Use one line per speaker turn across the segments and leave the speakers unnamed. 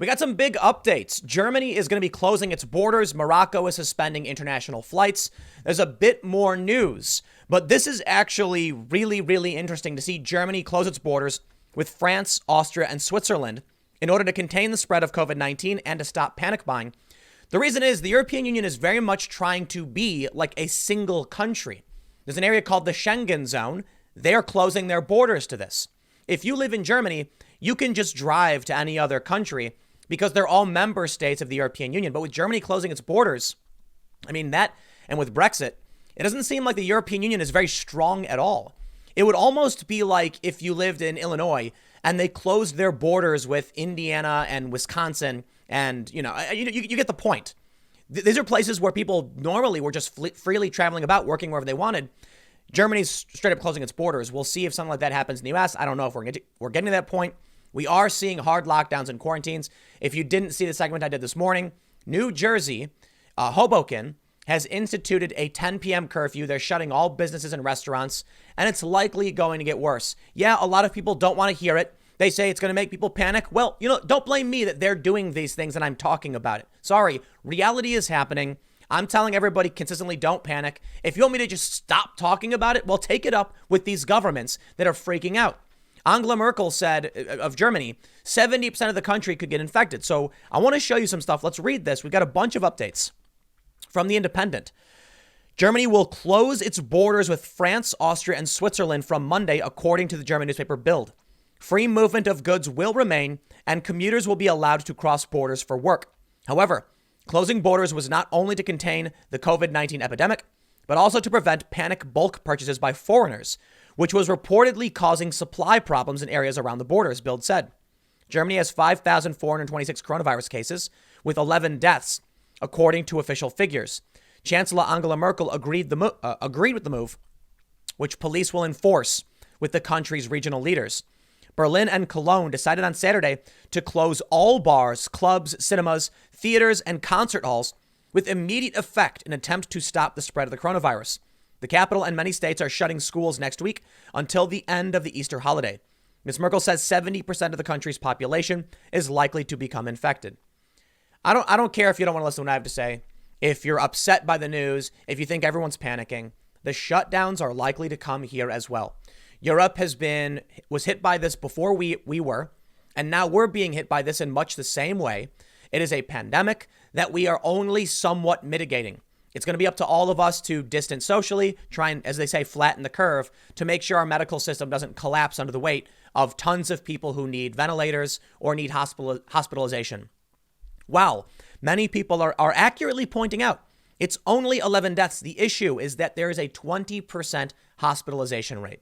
We got some big updates. Germany is going to be closing its borders. Morocco is suspending international flights. There's a bit more news, but this is actually really, really interesting to see Germany close its borders with France, Austria, and Switzerland in order to contain the spread of COVID-19 and to stop panic buying. The reason is the European Union is very much trying to be like a single country. There's an area called the Schengen zone. They're closing their borders to this. If you live in Germany, you can just drive to any other country because they're all member states of the European Union. But with Germany closing its borders, that, and with Brexit, it doesn't seem like the European Union is very strong at all. It would almost be like if you lived in Illinois and they closed their borders with Indiana and Wisconsin, and you get the point. These are places where people normally were just freely traveling about, working wherever they wanted. Germany's straight up closing its borders. We'll see if something like that happens in the U.S. I don't know if we're getting to that point. We are seeing hard lockdowns and quarantines. If you didn't see the segment I did this morning, New Jersey, Hoboken, has instituted a 10 p.m. curfew. They're shutting all businesses and restaurants, and it's likely going to get worse. Yeah, a lot of people don't want to hear it. They say it's going to make people panic. Well, don't blame me that they're doing these things and I'm talking about it. Sorry, reality is happening. I'm telling everybody consistently, don't panic. If you want me to just stop talking about it, well, take it up with these governments that are freaking out. Angela Merkel said of Germany, 70% of the country could get infected. So I want to show you some stuff. Let's read this. We've got a bunch of updates from The Independent. Germany will close its borders with France, Austria, and Switzerland from Monday, according to the German newspaper Bild. Free movement of goods will remain, and commuters will be allowed to cross borders for work. However, closing borders was not only to contain the COVID-19 epidemic, but also to prevent panic bulk purchases by foreigners, which was reportedly causing supply problems in areas around the borders, Bild said. Germany has 5,426 coronavirus cases, with 11 deaths, according to official figures. Chancellor Angela Merkel agreed with the move, which police will enforce with the country's regional leaders. Berlin and Cologne decided on Saturday to close all bars, clubs, cinemas, theaters, and concert halls with immediate effect in an attempt to stop the spread of the coronavirus. The capital and many states are shutting schools next week until the end of the Easter holiday. Ms. Merkel says 70% of the country's population is likely to become infected. I don't care if you don't want to listen to what I have to say. If you're upset by the news, if you think everyone's panicking, the shutdowns are likely to come here as well. Europe was hit by this before we were, and now we're being hit by this in much the same way. It is a pandemic that we are only somewhat mitigating. It's going to be up to all of us to distance socially, try and, as they say, flatten the curve to make sure our medical system doesn't collapse under the weight of tons of people who need ventilators or need hospitalization. Wow, many people are accurately pointing out it's only 11 deaths. The issue is that there is a 20% hospitalization rate.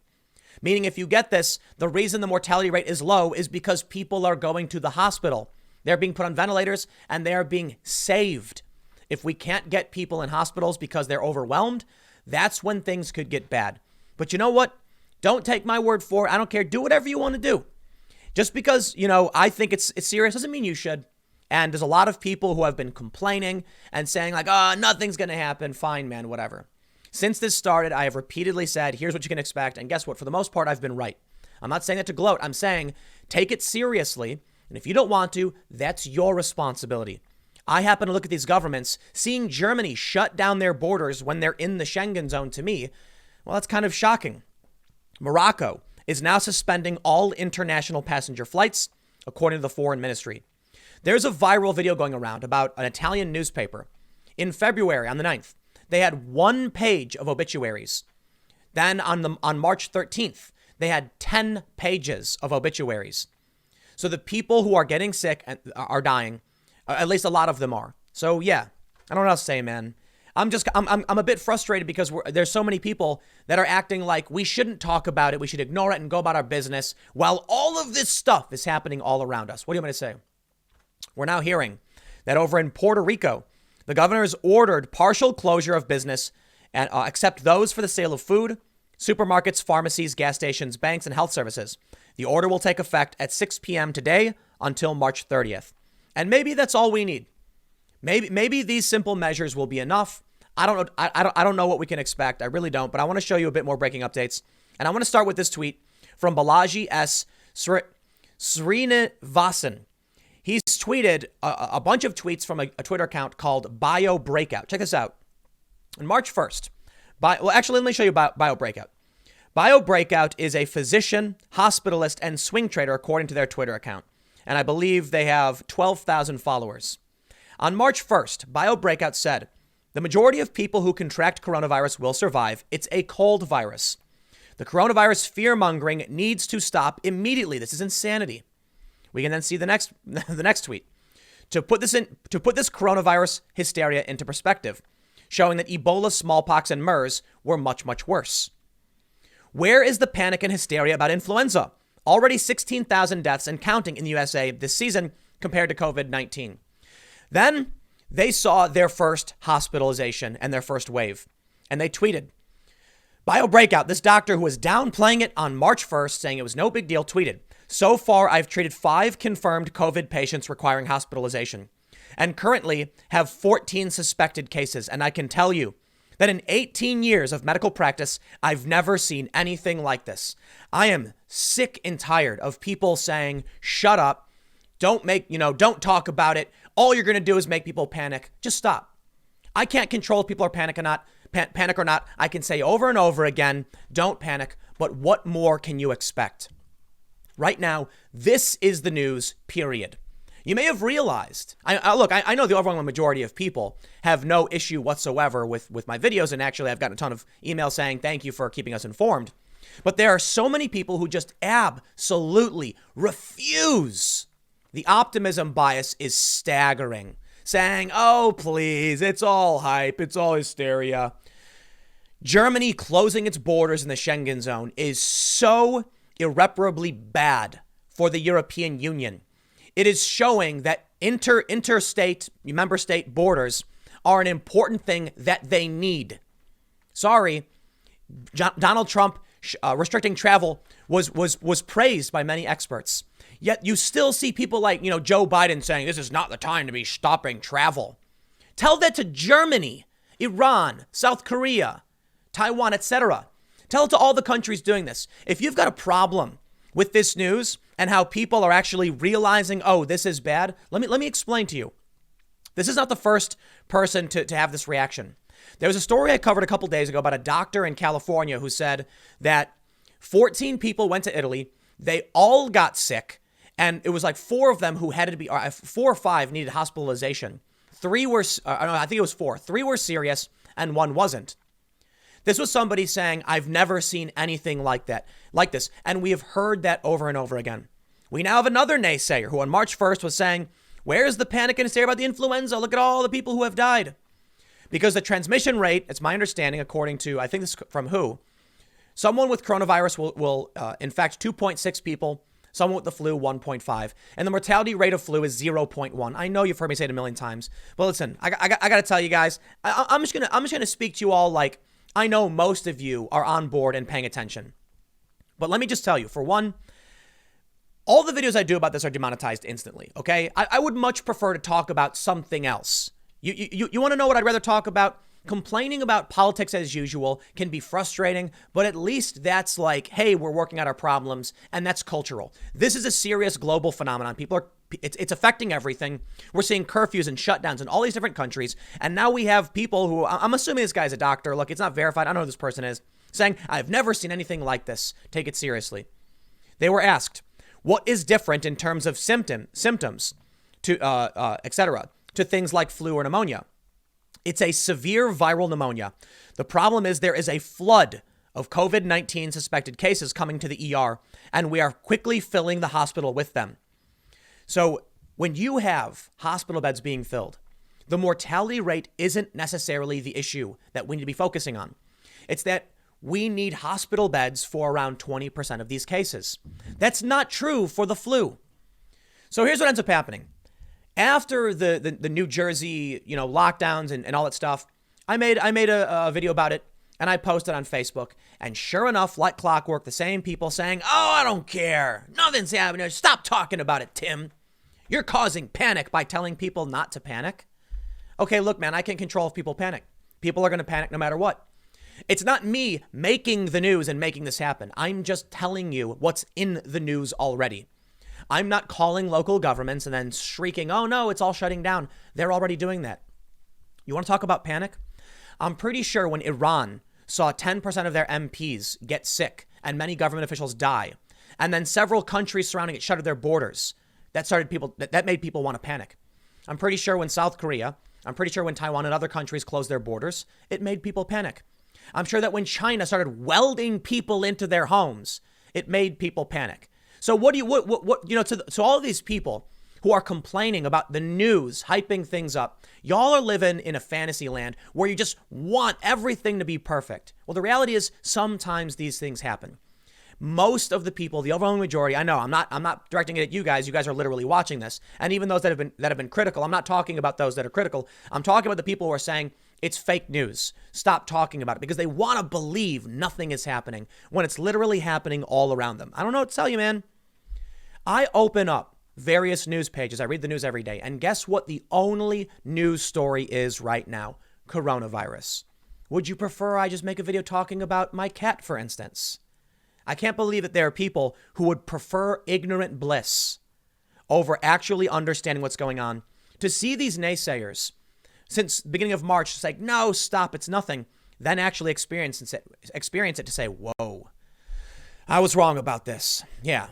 Meaning if you get this, the reason the mortality rate is low is because people are going to the hospital. They're being put on ventilators and they are being saved. If we can't get people in hospitals because they're overwhelmed, that's when things could get bad. But you know what? Don't take my word for it. I don't care. Do whatever you want to do. Just because, I think it's serious doesn't mean you should. And there's a lot of people who have been complaining and saying like, nothing's going to happen. Fine, man, whatever. Since this started, I have repeatedly said, here's what you can expect. And guess what? For the most part, I've been right. I'm not saying that to gloat. I'm saying take it seriously. And if you don't want to, that's your responsibility. I happen to look at these governments, seeing Germany shut down their borders when they're in the Schengen zone to me. Well, that's kind of shocking. Morocco is now suspending all international passenger flights, according to the foreign ministry. There's a viral video going around about an Italian newspaper. In February, on the 9th, they had 1 page of obituaries. Then on March 13th, they had 10 pages of obituaries. So the people who are getting sick and are dying, at least a lot of them are. So yeah, I don't know what else to say, man. I'm a bit frustrated because there's so many people that are acting like we shouldn't talk about it. We should ignore it and go about our business while all of this stuff is happening all around us. What do you want me to say? We're now hearing that over in Puerto Rico, the governor has ordered partial closure of business and except those for the sale of food, supermarkets, pharmacies, gas stations, banks, and health services. The order will take effect at 6 p.m. today until March 30th. And maybe that's all we need. Maybe these simple measures will be enough. I don't know what we can expect. I really don't. But I want to show you a bit more breaking updates. And I want to start with this tweet from Balaji S. Srinivasan. He's tweeted a bunch of tweets from a Twitter account called Breakout. Check this out. On March 1st, let me show you Breakout. Breakout is a physician, hospitalist, and swing trader according to their Twitter account. And I believe they have 12,000 followers. On March 1st, Breakout said, the majority of people who contract coronavirus will survive. It's a cold virus. The coronavirus fear-mongering needs to stop immediately. This is insanity. We can then see the next tweet. To put this coronavirus hysteria into perspective, showing that Ebola, smallpox, and MERS were much, much worse. Where is the panic and hysteria about influenza? Already 16,000 deaths and counting in the USA this season compared to COVID-19. Then they saw their first hospitalization and their first wave. And they tweeted. Breakout, this doctor who was downplaying it on March 1st, saying it was no big deal, tweeted, so far, I've treated 5 confirmed COVID patients requiring hospitalization and currently have 14 suspected cases. And I can tell you that in 18 years of medical practice, I've never seen anything like this. I am sick and tired of people saying, shut up, don't talk about it. All you're going to do is make people panic. Just stop. I can't control if people are panic or not. I can say over and over again, don't panic. But what more can you expect? Right now, this is the news, period. You may have realized, I know the overwhelming majority of people have no issue whatsoever with my videos. And actually, I've gotten a ton of emails saying, thank you for keeping us informed. But there are so many people who just absolutely refuse. The optimism bias is staggering, saying, oh, please, it's all hype. It's all hysteria. Germany closing its borders in the Schengen zone is so irreparably bad for the European Union. It is showing that interstate member state borders are an important thing that they need. Sorry, Donald Trump restricting travel was praised by many experts. Yet you still see people like, Joe Biden saying this is not the time to be stopping travel. Tell that to Germany, Iran, South Korea, Taiwan, etc. Tell it to all the countries doing this. If you've got a problem with this news and how people are actually realizing, oh, this is bad, let me explain to you. This is not the first person to have this reaction. There was a story I covered a couple days ago about a doctor in California who said that 14 people went to Italy. They all got sick. And it was like 4 of them who had to be, 4 or 5 needed hospitalization. 3 were, I think it was 4. 3 were serious and 1 wasn't. This was somebody saying, I've never seen anything like this. And we have heard that over and over again. We now have another naysayer who on March 1st was saying, where's the panic and hysteria about the influenza? Look at all the people who have died. Because the transmission rate, it's my understanding, according to, I think this is from WHO, someone with coronavirus will infect 2.6 people, someone with the flu 1.5, and the mortality rate of flu is 0.1. I know you've heard me say it a million times, but listen, I got to tell you guys, I'm just gonna speak to you all like I know most of you are on board and paying attention. But let me just tell you, for one, all the videos I do about this are demonetized instantly, okay? I would much prefer to talk about something else. You want to know what I'd rather talk about? Complaining about politics as usual can be frustrating, but at least that's like, hey, we're working out our problems, and that's cultural. This is a serious global phenomenon. It's affecting everything. We're seeing curfews and shutdowns in all these different countries, and now we have people who, I'm assuming this guy's a doctor. Look, it's not verified. I don't know who this person is, saying, I've never seen anything like this. Take it seriously. They were asked, what is different in terms of symptoms, to etc., to things like flu or pneumonia? It's a severe viral pneumonia. The problem is there is a flood of COVID-19 suspected cases coming to the ER, and we are quickly filling the hospital with them. So when you have hospital beds being filled, the mortality rate isn't necessarily the issue that we need to be focusing on. It's that we need hospital beds for around 20% of these cases. That's not true for the flu. So here's what ends up happening. After the New Jersey, lockdowns and all that stuff, I made a video about it and I posted on Facebook. And sure enough, like clockwork, the same people saying, oh, I don't care. Nothing's happening. Stop talking about it, Tim. You're causing panic by telling people not to panic. Okay, look, man, I can't control if people panic. People are going to panic no matter what. It's not me making the news and making this happen. I'm just telling you what's in the news already. I'm not calling local governments and then shrieking, oh no, it's all shutting down. They're already doing that. You want to talk about panic? I'm pretty sure when Iran saw 10% of their MPs get sick and many government officials die, and then several countries surrounding it shuttered their borders, that made people want to panic. I'm pretty sure when South Korea, I'm pretty sure when Taiwan and other countries closed their borders, it made people panic. I'm sure that when China started welding people into their homes, it made people panic. So to all of these people who are complaining about the news, hyping things up, y'all are living in a fantasy land where you just want everything to be perfect. Well, the reality is sometimes these things happen. Most of the people, the overwhelming majority, I know I'm not directing it at you guys. You guys are literally watching this. And even those that have been critical, I'm not talking about those that are critical. I'm talking about the people who are saying it's fake news. Stop talking about it because they want to believe nothing is happening when it's literally happening all around them. I don't know what to tell you, man. I open up various news pages. I read the news every day. And guess what the only news story is right now? Coronavirus. Would you prefer I just make a video talking about my cat, for instance? I can't believe that there are people who would prefer ignorant bliss over actually understanding what's going on. To see these naysayers since the beginning of March say, no, stop, it's nothing. Then actually experience it to say, whoa, I was wrong about this. Yeah.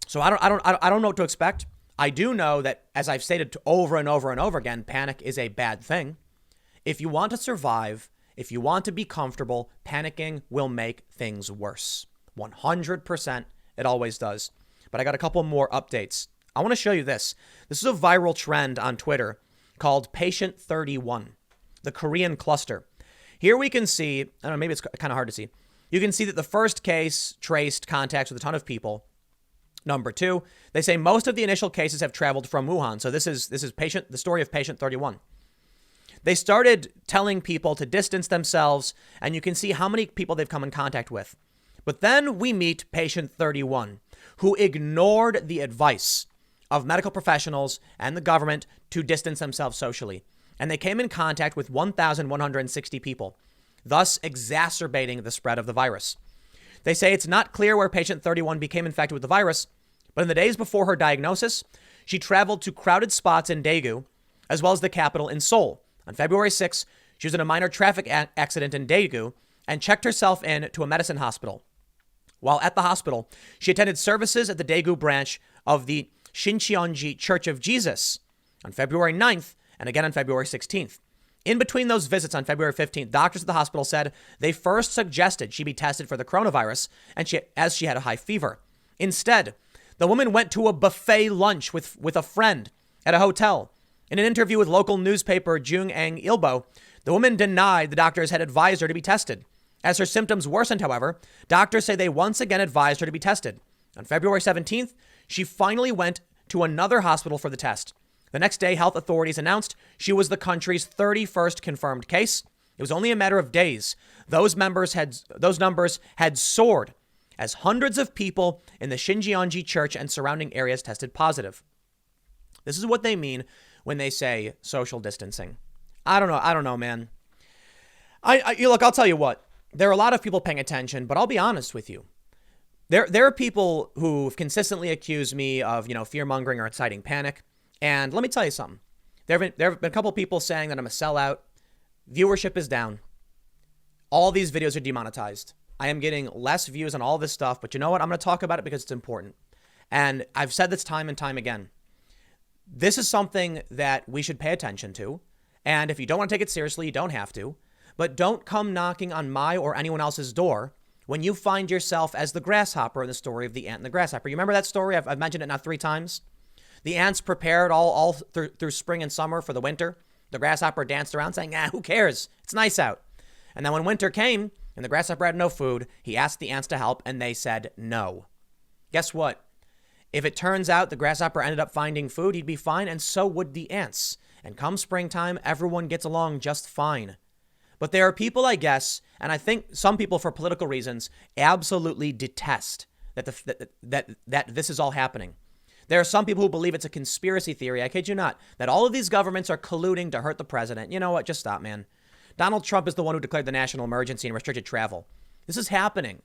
So I don't know what to expect. I do know that, as I've stated over and over and over again, panic is a bad thing. If you want to survive, if you want to be comfortable, panicking will make things worse. 100%. It always does. But I got a couple more updates. I want to show you this. This is a viral trend on Twitter called Patient 31, the Korean cluster. Here we can see, I don't know, maybe it's kind of hard to see. You can see that the first case traced contacts with a ton of people. Number 2, they say most of the initial cases have traveled from Wuhan. So this is the story of Patient 31. They started telling people to distance themselves, and you can see how many people they've come in contact with. But then we meet Patient 31, who ignored the advice of medical professionals and the government to distance themselves socially. And they came in contact with 1,160 people, thus exacerbating the spread of the virus. They say it's not clear where Patient 31 became infected with the virus, but in the days before her diagnosis, she traveled to crowded spots in Daegu, as well as the capital in Seoul. On February 6, she was in a minor traffic accident in Daegu and checked herself in to a medicine hospital. While at the hospital, she attended services at the Daegu branch of the Shincheonji Church of Jesus on February 9th and again on February 16th. In between those visits on February 15th, doctors at the hospital said they first suggested she be tested for the coronavirus as she had a high fever. Instead, the woman went to a buffet lunch with a friend at a hotel. In an interview with local newspaper Jung-Ang Ilbo, the woman denied the doctors had advised her to be tested. As her symptoms worsened, however, doctors say they once again advised her to be tested. On February 17th, she finally went to another hospital for the test. The next day, health authorities announced she was the country's 31st confirmed case. It was only a matter of days. Those numbers had soared as hundreds of people in the Shincheonji Church and surrounding areas tested positive. This is what they mean when they say social distancing. I don't know, man. Look, I'll tell you what. There are a lot of people paying attention, but I'll be honest with you. There are people who've consistently accused me of, fear-mongering or inciting panic. And let me tell you something. There have been a couple people saying that I'm a sellout. Viewership is down. All these videos are demonetized. I am getting less views on all this stuff, but you know what? I'm going to talk about it because it's important. And I've said this time and time again. This is something that we should pay attention to. And if you don't want to take it seriously, you don't have to. But don't come knocking on my or anyone else's door when you find yourself as the grasshopper in the story of the ant and the grasshopper. You remember that story? I've mentioned it now 3 times. The ants prepared all through spring and summer for the winter. The grasshopper danced around saying, who cares? It's nice out. And then when winter came and the grasshopper had no food, he asked the ants to help and they said no. Guess what? If it turns out the grasshopper ended up finding food, he'd be fine, and so would the ants. And come springtime, everyone gets along just fine. But there are people, I guess, and I think some people for political reasons absolutely detest that this is all happening. There are some people who believe it's a conspiracy theory, I kid you not, that all of these governments are colluding to hurt the president. You know what? Just stop, man. Donald Trump is the one who declared the national emergency and restricted travel. This is happening.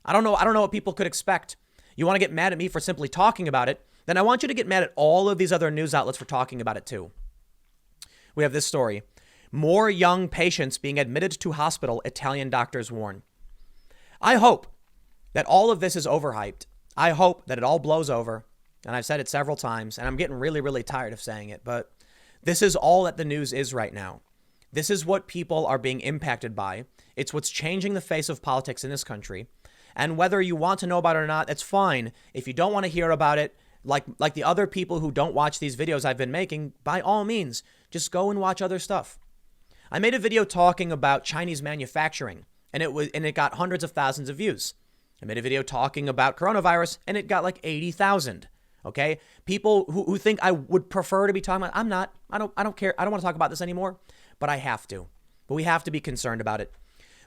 I don't know what people could expect. You want to get mad at me for simply talking about it, then I want you to get mad at all of these other news outlets for talking about it too. We have this story. More young patients being admitted to hospital, Italian doctors warn. I hope that all of this is overhyped. I hope that it all blows over. And I've said it several times, and I'm getting really, really tired of saying it, but this is all that the news is right now. This is what people are being impacted by. It's what's changing the face of politics in this country. And whether you want to know about it or not, that's fine. If you don't want to hear about it, like the other people who don't watch these videos I've been making, by all means, just go and watch other stuff. I made a video talking about Chinese manufacturing, and it got hundreds of thousands of views. I made a video talking about coronavirus, and it got like 80,000. Okay, people who think I would prefer to be talking about, I'm not. I don't care. I don't want to talk about this anymore, but I have to. But we have to be concerned about it.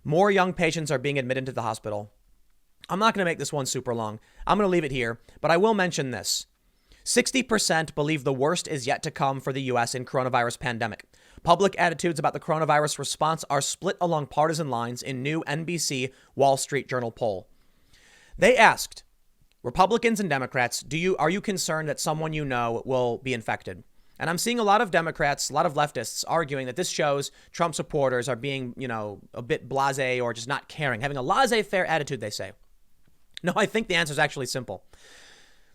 More young patients are being admitted to the hospital. I'm not going to make this one super long. I'm going to leave it here, but I will mention this. 60% believe the worst is yet to come for the U.S. in coronavirus pandemic. Public attitudes about the coronavirus response are split along partisan lines in new NBC Wall Street Journal poll. They asked Republicans and Democrats, are you concerned that someone you know will be infected? And I'm seeing a lot of Democrats, a lot of leftists arguing that this shows Trump supporters are being, a bit blasé or just not caring, having a laissez-faire attitude, they say. No, I think the answer is actually simple.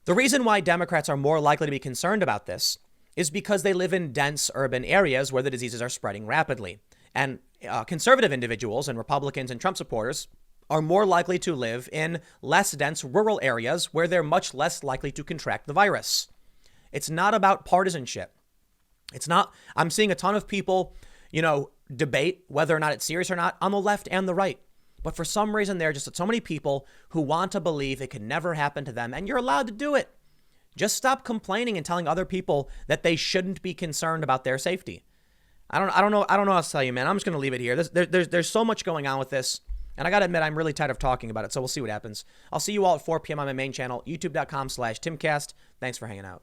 The reason why Democrats are more likely to be concerned about this is because they live in dense urban areas where the diseases are spreading rapidly. And conservative individuals and Republicans and Trump supporters are more likely to live in less dense rural areas where they're much less likely to contract the virus. It's not about partisanship. I'm seeing a ton of people, debate whether or not it's serious or not on the left and the right. But for some reason, there are just so many people who want to believe it can never happen to them, and you're allowed to do it. Just stop complaining and telling other people that they shouldn't be concerned about their safety. I don't know what to tell you, man. I'm just going to leave it here. There's so much going on with this. And I got to admit, I'm really tired of talking about it. So we'll see what happens. I'll see you all at 4 p.m. on my main channel, youtube.com/Timcast. Thanks for hanging out.